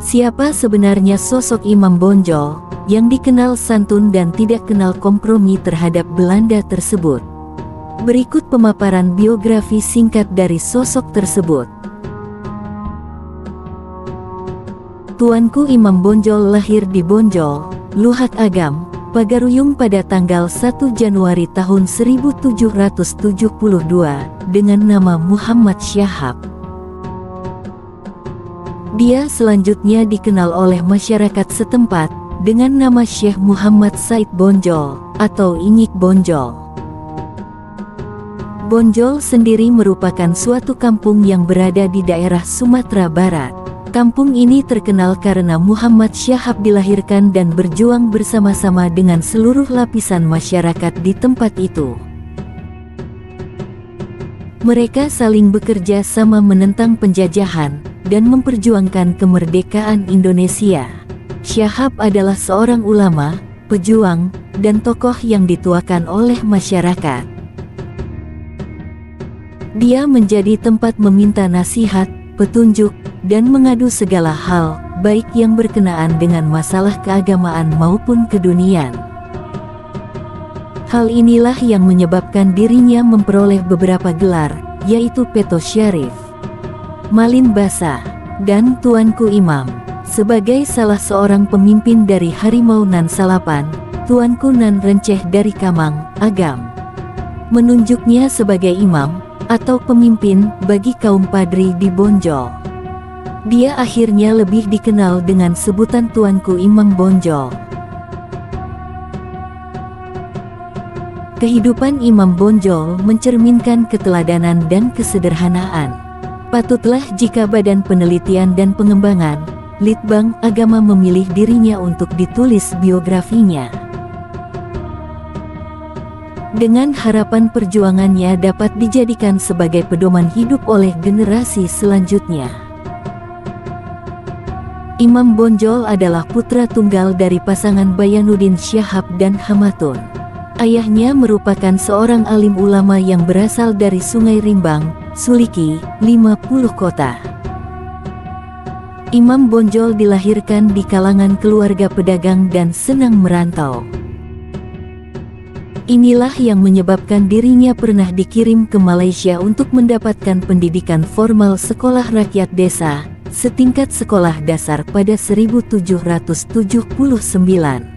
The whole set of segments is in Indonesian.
Siapa sebenarnya sosok Imam Bonjol, yang dikenal santun dan tidak kenal kompromi terhadap Belanda tersebut? Berikut pemaparan biografi singkat dari sosok tersebut. Tuanku Imam Bonjol lahir di Bonjol, Luhak Agam, Pagaruyung pada tanggal 1 Januari tahun 1772 dengan nama Muhammad Syahab. Dia selanjutnya dikenal oleh masyarakat setempat dengan nama Syekh Muhammad Said Bonjol atau Inyik Bonjol. Bonjol sendiri merupakan suatu kampung yang berada di daerah Sumatera Barat. Kampung ini terkenal karena Muhammad Syahab dilahirkan dan berjuang bersama-sama dengan seluruh lapisan masyarakat di tempat itu. Mereka saling bekerja sama menentang penjajahan dan memperjuangkan kemerdekaan Indonesia. Syahab adalah seorang ulama, pejuang, dan tokoh yang dituakan oleh masyarakat. Dia menjadi tempat meminta nasihat, petunjuk, dan mengadu segala hal, baik yang berkenaan dengan masalah keagamaan maupun keduniaan. Hal inilah yang menyebabkan dirinya memperoleh beberapa gelar, yaitu Peto Syarif, Malin Basa, dan Tuanku Imam. Sebagai salah seorang pemimpin dari Harimau Nan Salapan, Tuanku Nan Renceh dari Kamang, Agam menunjuknya sebagai imam atau pemimpin bagi kaum Padri di Bonjol. Dia akhirnya lebih dikenal dengan sebutan Tuanku Imam Bonjol. Kehidupan Imam Bonjol mencerminkan keteladanan dan kesederhanaan. Patutlah jika Badan Penelitian dan Pengembangan, Litbang Agama memilih dirinya untuk ditulis biografinya. Dengan harapan perjuangannya dapat dijadikan sebagai pedoman hidup oleh generasi selanjutnya. Imam Bonjol adalah putra tunggal dari pasangan Bayanuddin Syahab dan Hamatun. Ayahnya merupakan seorang alim ulama yang berasal dari Sungai Rimbang, Suliki, 50 kota. Imam Bonjol dilahirkan di kalangan keluarga pedagang dan senang merantau. Inilah yang menyebabkan dirinya pernah dikirim ke Malaysia untuk mendapatkan pendidikan formal sekolah rakyat desa, setingkat sekolah dasar pada 1779.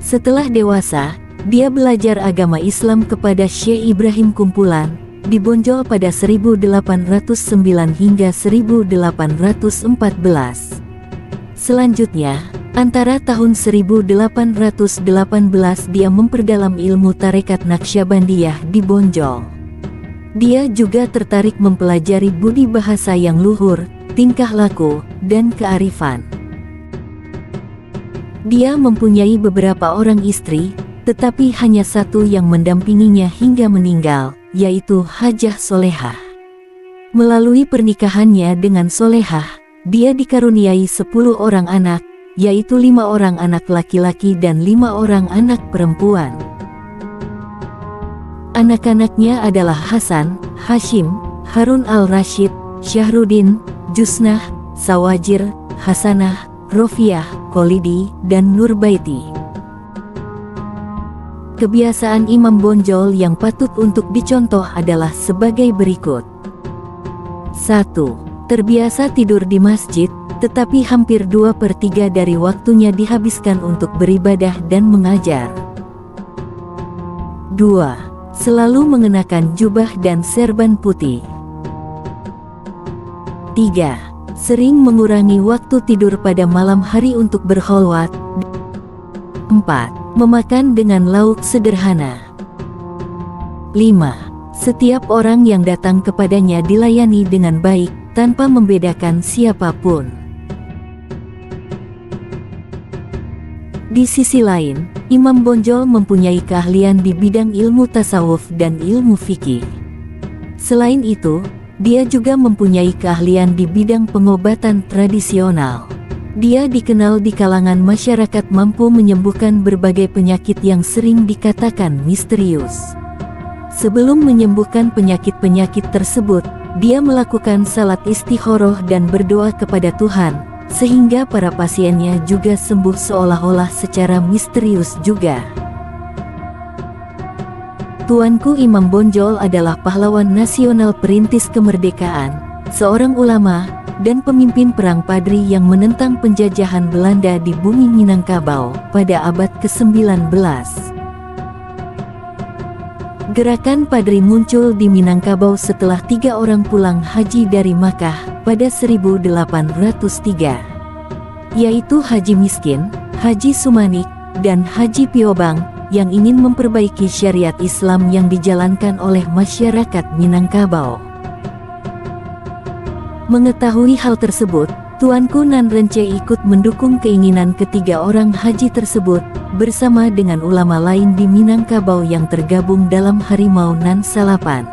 Setelah dewasa, dia belajar agama Islam kepada Syekh Ibrahim Kumpulan di Bonjol pada 1809 hingga 1814. Selanjutnya, antara tahun 1818 dia memperdalam ilmu tarekat Naqsyabandiyah di Bonjol. Dia juga tertarik mempelajari budi bahasa yang luhur, tingkah laku, dan kearifan. Dia mempunyai beberapa orang istri, tetapi hanya satu yang mendampinginya hingga meninggal, yaitu Hajah Solehah. Melalui pernikahannya dengan Solehah, dia dikaruniai 10 orang anak, yaitu 5 orang anak laki-laki dan 5 orang anak perempuan. Anak-anaknya adalah Hasan, Hashim, Harun al-Rashid, Syahruddin, Jusnah, Sawajir, Hasanah, Rofiah, Kholidi, dan Nurbaiti. Kebiasaan Imam Bonjol yang patut untuk dicontoh adalah sebagai berikut. 1. Terbiasa tidur di masjid, tetapi hampir 2/3 dari waktunya dihabiskan untuk beribadah dan mengajar. 2. Selalu mengenakan jubah dan serban putih. 3. Sering mengurangi waktu tidur pada malam hari untuk berkholwat. 4. Memakan dengan lauk sederhana. 5. Setiap orang yang datang kepadanya dilayani dengan baik, tanpa membedakan siapapun. Di sisi lain, Imam Bonjol mempunyai keahlian di bidang ilmu tasawuf dan ilmu fikih. Selain itu, dia juga mempunyai keahlian di bidang pengobatan tradisional. Dia dikenal di kalangan masyarakat mampu menyembuhkan berbagai penyakit yang sering dikatakan misterius. Sebelum menyembuhkan penyakit-penyakit tersebut, dia melakukan salat istikharah dan berdoa kepada Tuhan, sehingga para pasiennya juga sembuh seolah-olah secara misterius juga. Tuanku Imam Bonjol adalah pahlawan nasional perintis kemerdekaan, seorang ulama, dan pemimpin perang Padri yang menentang penjajahan Belanda di bumi Minangkabau pada abad ke-19. Gerakan Padri muncul di Minangkabau setelah 3 orang pulang haji dari Makkah pada 1803, yaitu Haji Miskin, Haji Sumanik, dan Haji Piobang, yang ingin memperbaiki syariat Islam yang dijalankan oleh masyarakat Minangkabau. Mengetahui hal tersebut, Tuanku Nan Renceh ikut mendukung keinginan ketiga orang haji tersebut, bersama dengan ulama lain di Minangkabau yang tergabung dalam Harimau Nan Salapan.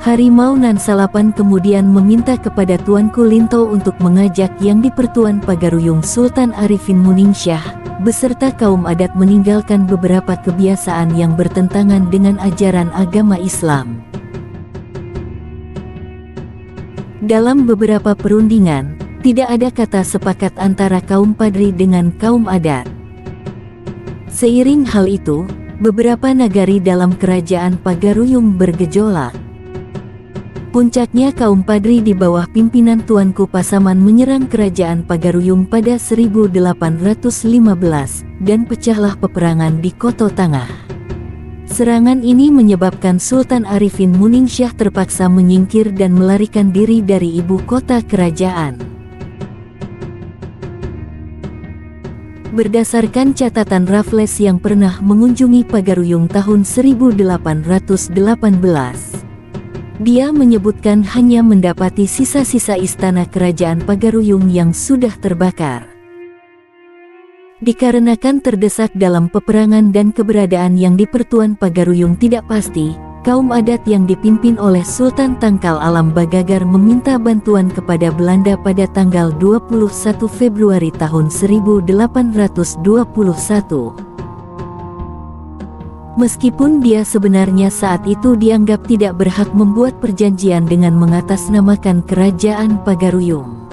Harimau Nan Salapan kemudian meminta kepada Tuanku Linto untuk mengajak yang di-Pertuan Pagaruyung Sultan Arifin Muningsyah beserta kaum adat meninggalkan beberapa kebiasaan yang bertentangan dengan ajaran agama Islam. Dalam beberapa perundingan, tidak ada kata sepakat antara kaum Padri dengan kaum adat. Seiring hal itu, beberapa nagari dalam kerajaan Pagaruyung bergejolak. Puncaknya kaum Padri di bawah pimpinan Tuanku Pasaman menyerang kerajaan Pagaruyung pada 1815, dan pecahlah peperangan di Koto Tangah. Serangan ini menyebabkan Sultan Arifin Muningsyah terpaksa menyingkir dan melarikan diri dari ibu kota kerajaan. Berdasarkan catatan Raffles yang pernah mengunjungi Pagaruyung tahun 1818, dia menyebutkan hanya mendapati sisa-sisa istana kerajaan Pagaruyung yang sudah terbakar. Dikarenakan terdesak dalam peperangan dan keberadaan yang di-Pertuan Pagaruyung tidak pasti, kaum adat yang dipimpin oleh Sultan Tangkal Alam Bagagar meminta bantuan kepada Belanda pada tanggal 21 Februari tahun 1821. Meskipun dia sebenarnya saat itu dianggap tidak berhak membuat perjanjian dengan mengatasnamakan kerajaan Pagaruyung.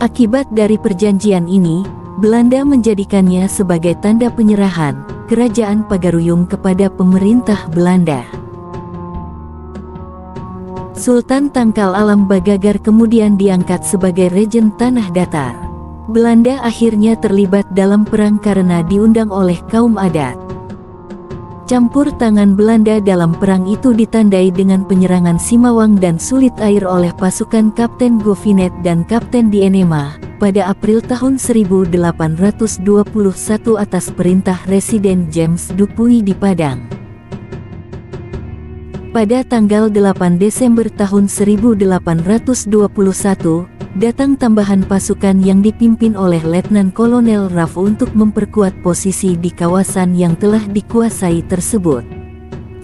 Akibat dari perjanjian ini, Belanda menjadikannya sebagai tanda penyerahan kerajaan Pagaruyung kepada pemerintah Belanda. Sultan Tangkal Alam Bagagar kemudian diangkat sebagai Raja Tanah Datar. Belanda akhirnya terlibat dalam perang karena diundang oleh kaum adat. Campur tangan Belanda dalam perang itu ditandai dengan penyerangan Simawang dan Sulit Air oleh pasukan Kapten Govinet dan Kapten Dienema pada April tahun 1821 atas perintah Residen James Dupuy di Padang. Pada tanggal 8 Desember tahun 1821, datang tambahan pasukan yang dipimpin oleh Letnan Kolonel Raff untuk memperkuat posisi di kawasan yang telah dikuasai tersebut.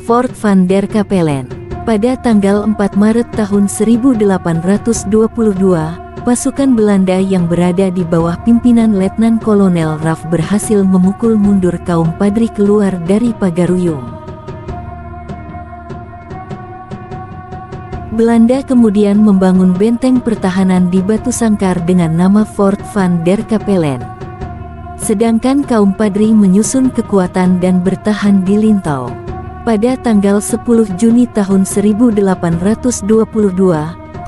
Fort Van der Kapellen. Pada tanggal 4 Maret tahun 1822, pasukan Belanda yang berada di bawah pimpinan Letnan Kolonel Raff berhasil memukul mundur kaum Padri keluar dari Pagaruyung. Belanda kemudian membangun benteng pertahanan di Batu Sangkar dengan nama Fort Van der Kapellen. Sedangkan kaum Padri menyusun kekuatan dan bertahan di Lintau. Pada tanggal 10 Juni tahun 1822,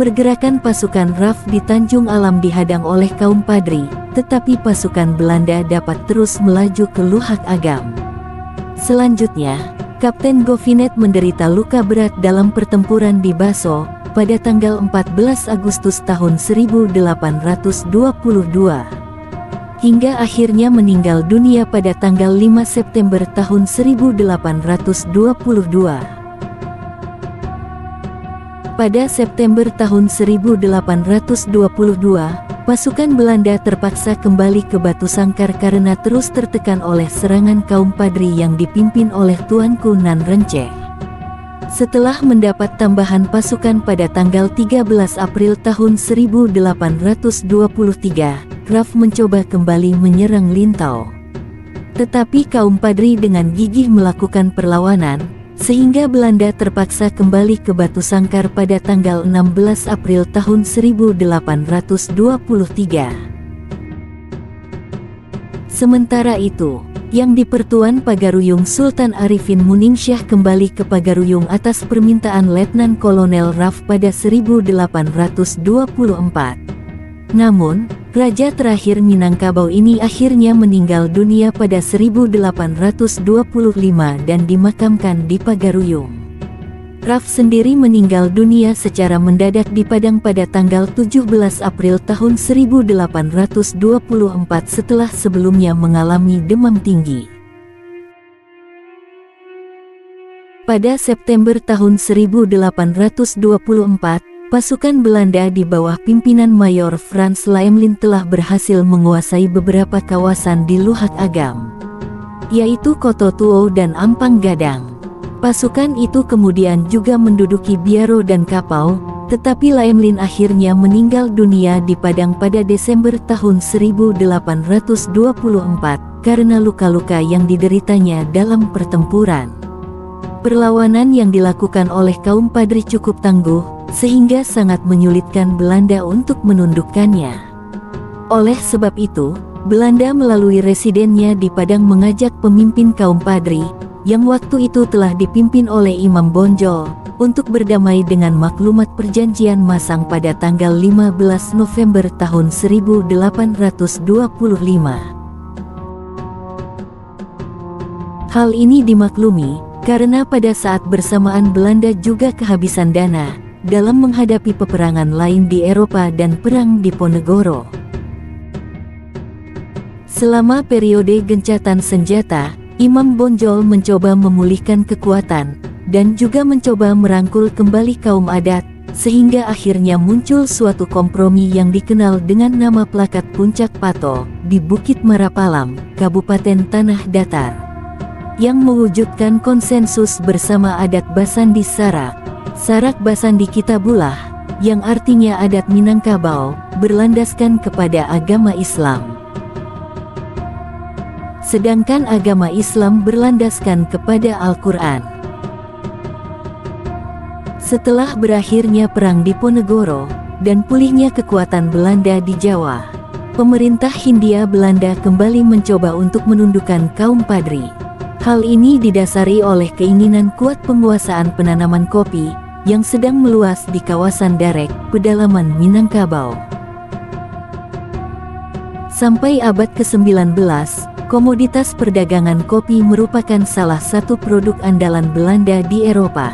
pergerakan pasukan Raff di Tanjung Alam dihadang oleh kaum Padri, tetapi pasukan Belanda dapat terus melaju ke Luhak Agam. Selanjutnya, Kapten Govinet menderita luka berat dalam pertempuran di Baso pada tanggal 14 Agustus tahun 1822. Hingga akhirnya meninggal dunia pada tanggal 5 September tahun 1822. Pada September tahun 1822, pasukan Belanda terpaksa kembali ke Batu Sangkar karena terus tertekan oleh serangan kaum Padri yang dipimpin oleh Tuanku Nan Renceh. Setelah mendapat tambahan pasukan pada tanggal 13 April tahun 1823, Raff mencoba kembali menyerang Lintau. Tetapi kaum Padri dengan gigih melakukan perlawanan, sehingga Belanda terpaksa kembali ke Batu Sangkar pada tanggal 16 April tahun 1823. Sementara itu, yang di Pertuan Pagaruyung Sultan Arifin Muningsyah kembali ke Pagaruyung atas permintaan Letnan Kolonel Raf pada 1824. Namun, raja terakhir Minangkabau ini akhirnya meninggal dunia pada 1825 dan dimakamkan di Pagaruyung. Raf sendiri meninggal dunia secara mendadak di Padang pada tanggal 17 April tahun 1824 setelah sebelumnya mengalami demam tinggi. Pada September tahun 1824, pasukan Belanda di bawah pimpinan Mayor Frans Laemlin telah berhasil menguasai beberapa kawasan di Luhak Agam, yaitu Koto Tuo dan Ampang Gadang. Pasukan itu kemudian juga menduduki Biaro dan Kapau, tetapi Laemlin akhirnya meninggal dunia di Padang pada Desember tahun 1824 karena luka-luka yang dideritanya dalam pertempuran. Perlawanan yang dilakukan oleh kaum Padri cukup tangguh, sehingga sangat menyulitkan Belanda untuk menundukkannya. Oleh sebab itu, Belanda melalui residennya di Padang mengajak pemimpin kaum Padri, yang waktu itu telah dipimpin oleh Imam Bonjol, untuk berdamai dengan maklumat perjanjian Masang pada tanggal 15 November tahun 1825. Hal ini dimaklumi, karena pada saat bersamaan Belanda juga kehabisan dana, dalam menghadapi peperangan lain di Eropa dan perang Diponegoro. Selama periode gencatan senjata, Imam Bonjol mencoba memulihkan kekuatan, dan juga mencoba merangkul kembali kaum adat, sehingga akhirnya muncul suatu kompromi yang dikenal dengan nama Plakat Puncak Pato, di Bukit Marapalam, Kabupaten Tanah Datar, yang mewujudkan konsensus bersama adat Basandi Sarak, Sarak Basandi Kitabulah, yang artinya adat Minangkabau, berlandaskan kepada agama Islam. Sedangkan agama Islam berlandaskan kepada Al-Quran. Setelah berakhirnya Perang Diponegoro, dan pulihnya kekuatan Belanda di Jawa, pemerintah Hindia Belanda kembali mencoba untuk menundukkan kaum Padri. Hal ini didasari oleh keinginan kuat penguasaan penanaman kopi, yang sedang meluas di kawasan Darek, pedalaman Minangkabau. Sampai abad ke-19, komoditas perdagangan kopi merupakan salah satu produk andalan Belanda di Eropa.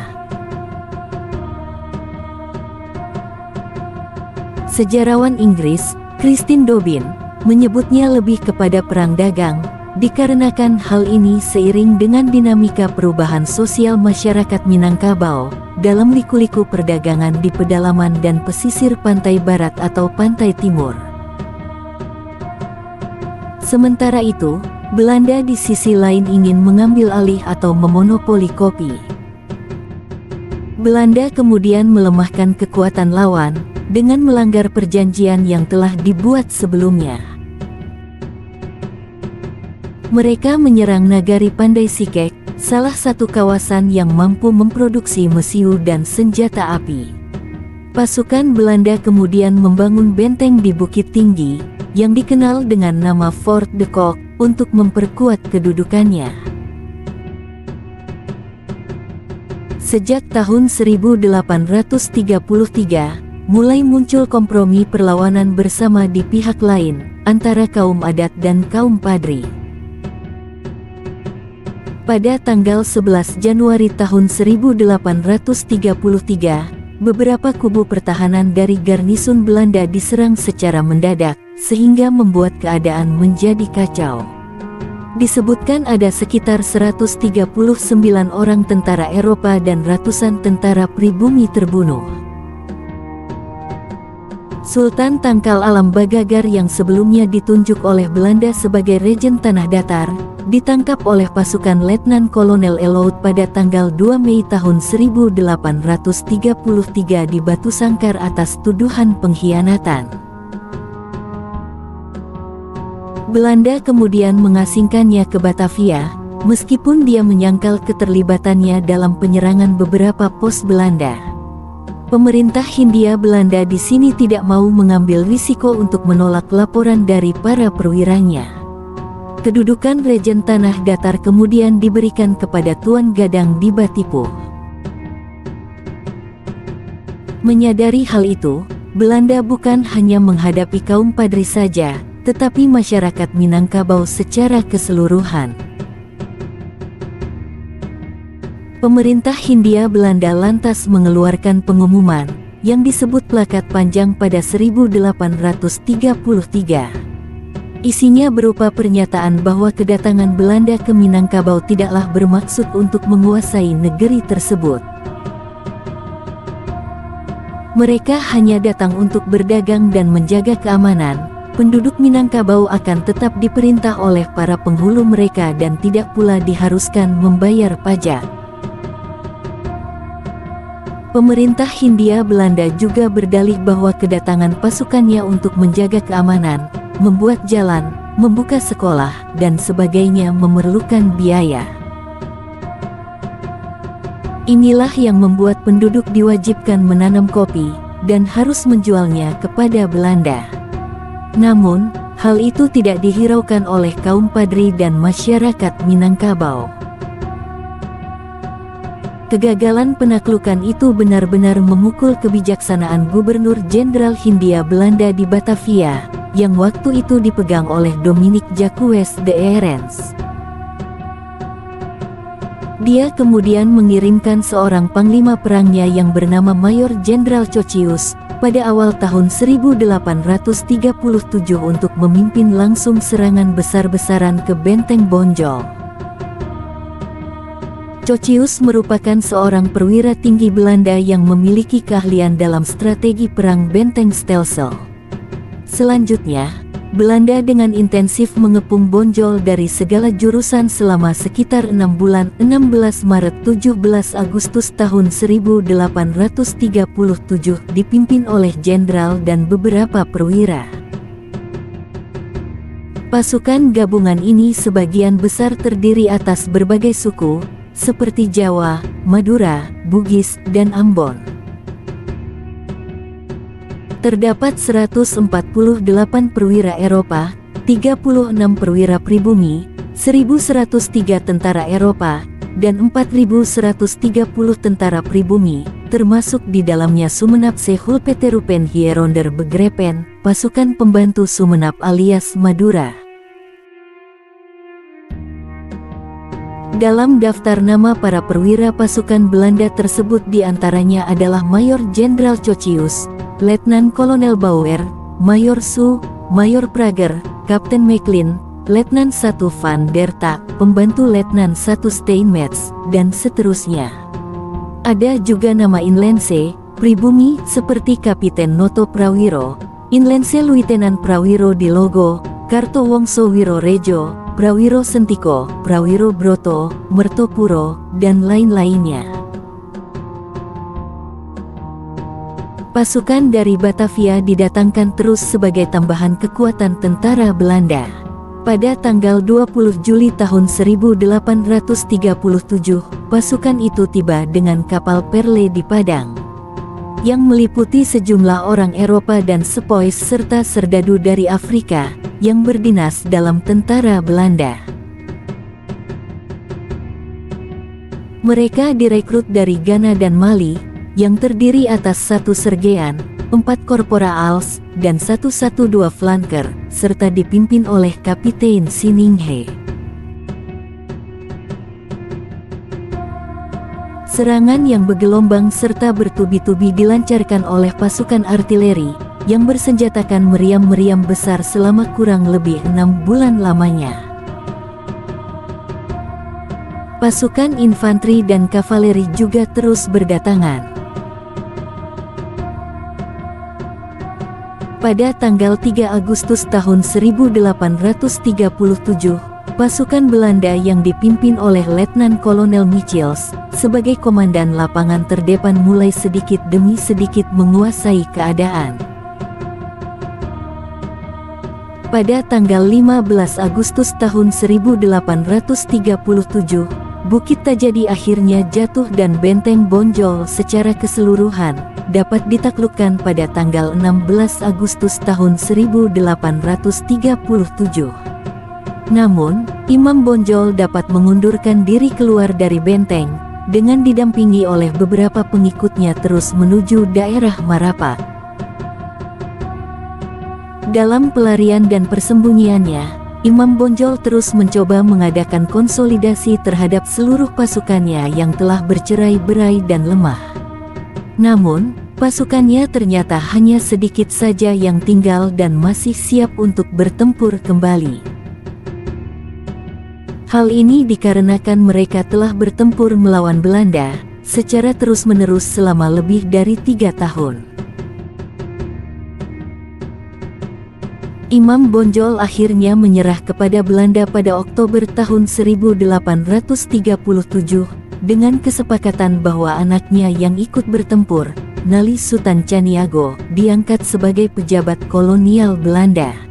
Sejarawan Inggris, Christine Dobbin, menyebutnya lebih kepada perang dagang, dikarenakan hal ini seiring dengan dinamika perubahan sosial masyarakat Minangkabau, dalam liku-liku perdagangan di pedalaman dan pesisir pantai barat atau pantai timur. Sementara itu, Belanda di sisi lain ingin mengambil alih atau memonopoli kopi. Belanda kemudian melemahkan kekuatan lawan, dengan melanggar perjanjian yang telah dibuat sebelumnya. Mereka menyerang Nagari Pandai Sikek, salah satu kawasan yang mampu memproduksi mesiu dan senjata api. Pasukan Belanda kemudian membangun benteng di Bukit Tinggi, yang dikenal dengan nama Fort de Kock, untuk memperkuat kedudukannya. Sejak tahun 1833, mulai muncul kompromi perlawanan bersama di pihak lain, antara kaum adat dan kaum Padri. Pada tanggal 11 Januari tahun 1833, beberapa kubu pertahanan dari garnisun Belanda diserang secara mendadak, sehingga membuat keadaan menjadi kacau. Disebutkan ada sekitar 139 orang tentara Eropa dan ratusan tentara pribumi terbunuh. Sultan Tangkal Alam Bagagar yang sebelumnya ditunjuk oleh Belanda sebagai Raja Tanah Datar, ditangkap oleh pasukan Letnan Kolonel Elout pada tanggal 2 Mei tahun 1833 di Batu Sangkar atas tuduhan pengkhianatan. Belanda kemudian mengasingkannya ke Batavia, meskipun dia menyangkal keterlibatannya dalam penyerangan beberapa pos Belanda. Pemerintah Hindia Belanda di sini tidak mau mengambil risiko untuk menolak laporan dari para perwiranya. Kedudukan Regen Tanah Datar kemudian diberikan kepada Tuan Gadang di Batipu. Menyadari hal itu, Belanda bukan hanya menghadapi kaum Padri saja, tetapi masyarakat Minangkabau secara keseluruhan. Pemerintah Hindia Belanda lantas mengeluarkan pengumuman yang disebut Plakat Panjang pada 1833. Isinya berupa pernyataan bahwa kedatangan Belanda ke Minangkabau tidaklah bermaksud untuk menguasai negeri tersebut. Mereka hanya datang untuk berdagang dan menjaga keamanan. Penduduk Minangkabau akan tetap diperintah oleh para penghulu mereka dan tidak pula diharuskan membayar pajak. Pemerintah Hindia Belanda juga berdalih bahwa kedatangan pasukannya untuk menjaga keamanan, membuat jalan, membuka sekolah, dan sebagainya memerlukan biaya. Inilah yang membuat penduduk diwajibkan menanam kopi, dan harus menjualnya kepada Belanda. Namun, hal itu tidak dihiraukan oleh kaum Padri dan masyarakat Minangkabau. Kegagalan penaklukan itu benar-benar memukul kebijaksanaan Gubernur Jenderal Hindia Belanda di Batavia, yang waktu itu dipegang oleh Dominic Jacques de Arends. Dia kemudian mengirimkan seorang panglima perangnya yang bernama Mayor Jenderal Cocius pada awal tahun 1837 untuk memimpin langsung serangan besar-besaran ke Benteng Bonjol. Cocius merupakan seorang perwira tinggi Belanda yang memiliki keahlian dalam strategi perang benteng stelsel. Selanjutnya, Belanda dengan intensif mengepung Bonjol dari segala jurusan selama sekitar 6 bulan 16 Maret 17 Agustus tahun 1837 dipimpin oleh jenderal dan beberapa perwira. Pasukan gabungan ini sebagian besar terdiri atas berbagai suku, seperti Jawa, Madura, Bugis, dan Ambon. Terdapat 148 perwira Eropa, 36 perwira pribumi, 1.103 tentara Eropa, dan 4.130 tentara pribumi, termasuk di dalamnya Sumenap Sehulpeterupen Hieronder Begrepen, pasukan pembantu Sumenap alias Madura. Dalam daftar nama para perwira pasukan Belanda tersebut diantaranya adalah Mayor Jenderal Cocius, Letnan Kolonel Bauer, Mayor Su, Mayor Prager, Kapten Macklin, Letnan 1 Van der Tak, Pembantu Letnan 1 Steinmetz, dan seterusnya. Ada juga nama Inlense, pribumi seperti Kapiten Noto Prawiro, Inlense Luitenan Prawiro di Logo, Karto Wongso Wiro Rejo, Prawiro Sentiko, Prawiro Broto, Mertopuro, dan lain-lainnya. Pasukan dari Batavia didatangkan terus sebagai tambahan kekuatan tentara Belanda. Pada tanggal 20 Juli tahun 1837, pasukan itu tiba dengan kapal Perle di Padang, yang meliputi sejumlah orang Eropa dan sepois serta serdadu dari Afrika, yang berdinas dalam tentara Belanda. Mereka direkrut dari Ghana dan Mali, yang terdiri atas 1 sergean, 4 korporals, dan 112 flanker, serta dipimpin oleh Kapiten Sininghe. Serangan yang bergelombang serta bertubi-tubi dilancarkan oleh pasukan artileri, yang bersenjatakan meriam-meriam besar selama kurang lebih 6 bulan lamanya. Pasukan infanteri dan kavaleri juga terus berdatangan. Pada tanggal 3 Agustus tahun 1837, pasukan Belanda yang dipimpin oleh Letnan Kolonel Michiels sebagai komandan lapangan terdepan mulai sedikit demi sedikit menguasai keadaan. Pada tanggal 15 Agustus tahun 1837, Bukit Tajadi akhirnya jatuh dan benteng Bonjol secara keseluruhan dapat ditaklukkan pada tanggal 16 Agustus tahun 1837. Namun, Imam Bonjol dapat mengundurkan diri keluar dari benteng dengan didampingi oleh beberapa pengikutnya terus menuju daerah Marapat. Dalam pelarian dan persembunyiannya, Imam Bonjol terus mencoba mengadakan konsolidasi terhadap seluruh pasukannya yang telah bercerai-berai dan lemah. Namun, pasukannya ternyata hanya sedikit saja yang tinggal dan masih siap untuk bertempur kembali. Hal ini dikarenakan mereka telah bertempur melawan Belanda secara terus-menerus selama lebih dari 3 tahun. Imam Bonjol akhirnya menyerah kepada Belanda pada Oktober tahun 1837 dengan kesepakatan bahwa anaknya yang ikut bertempur, Nali Sutan Caniago, diangkat sebagai pejabat kolonial Belanda.